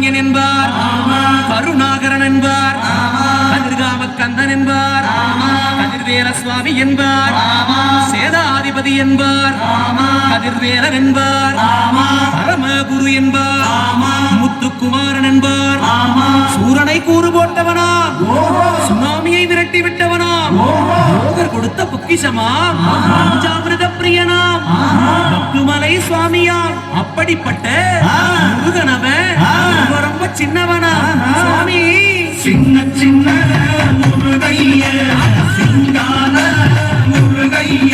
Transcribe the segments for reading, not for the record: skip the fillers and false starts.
கருணாலயன் என்பார், கருணாகரன் என்பார், கதிர்காம கந்தன் என்பார், கதிர்வேல சுவாமி என்பார், சேதாதிபதி என்பார், கதிர்வேலன் என்பார், பரமகுரு என்பார், முத்துக்குமாரன் என்பார், சூரனை கூறு போட்டவனா, சுனாமியை விரட்டி விட்டவனா, போகர் கொடுத்த பொக்கிஷமா, பஞ்சாமிரத பிரியனாம், பக்குமலை சுவாமியாம். அப்படிப்பட்ட முருகனவன் ரொம்ப சின்னவனா சுவாமி, சின்ன சின்ன முருகைய சிங்கான முருகைய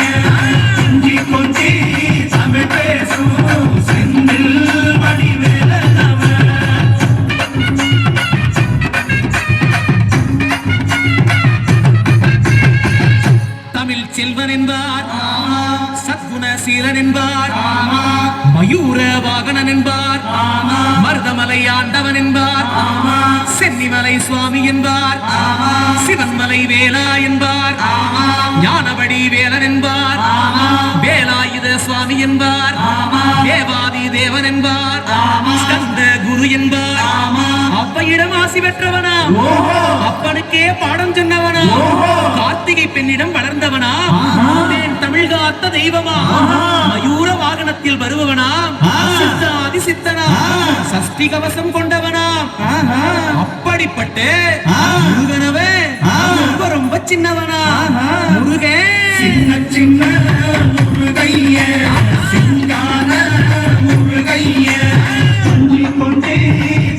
கொஞ்சி கொஞ்சி தமிழ் பேசும் செந்தில் வடிவேலனவன். தமிழ் செல்வன் என்பார், சத்குண சீலன் என்பார், மயூர வாகனன் என்பார், மருதமலை ஆண்டவன் என்பார், சென்னிமலை சுவாமி என்பார், சிவன்மலை வேலா என்பார், ஞானவடி வேலன் என்பார், வேலாயுத சுவாமி என்பார், தேவாதி தேவன் என்பார், ஸ்கந்த குரு என்பார், அப்பையிடம் ஆசி பெற்றவனா, அப்பனுக்கே பாடம் சொன்னவனா, கார்த்திகை பெண்ணிடம் வளர்ந்தவனா, தமிழ் காத்த தெய்வமா, மயூர வாகனத்தில் வருபவனா, சித்தாதி சித்தனா, சஷ்டி கவசம் கொண்டவனா. அப்படிப்பட்ட முருகனவே ரொம்ப ரொம்ப சின்னவனா முருகன், சின்ன சின்ன முருகைய சிங்கான முருகைய கொஞ்சி கொஞ்சி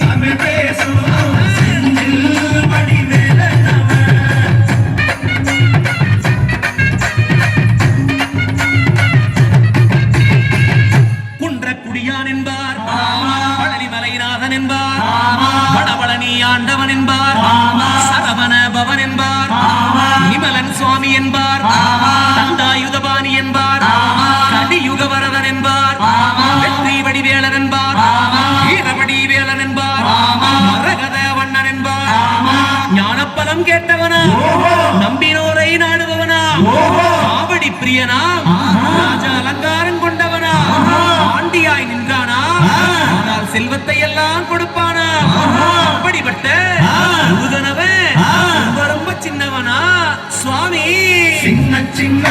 தமிழ் பேசும் செந்தில் வடிவேலனவன். குன்றக்குடியான் என்பார், பழனிமலைநாதன் என்பார், வடபழனி ஆண்டவன் என்பார், சரவண பவன் என்பார், நிமலன் சுவாமி என்பார், தண்டாயுதபாணி என்பார், கலியுக வரதன் என்பார், வெற்றி வடிவேலன் என்பார், வீரவடி வேலன் என்பார், மரகத வண்ணன் என்பார், ஞானப்பலம் கேட்டவனா, நம்பினோரை நாடுபவனா, காவடி பிரியனா, ராஜ அலங்காரம் கொண்டவனா, ஆண்டியாய் நின்றானா, ஆனால் செல்வத்தை எல்லாம் கொடுப்பானா. அப்படிப்பட்ட முருகனவன் ரொம்ப ரொம்ப சின்னவனா சுவாமி, சின்ன சின்ன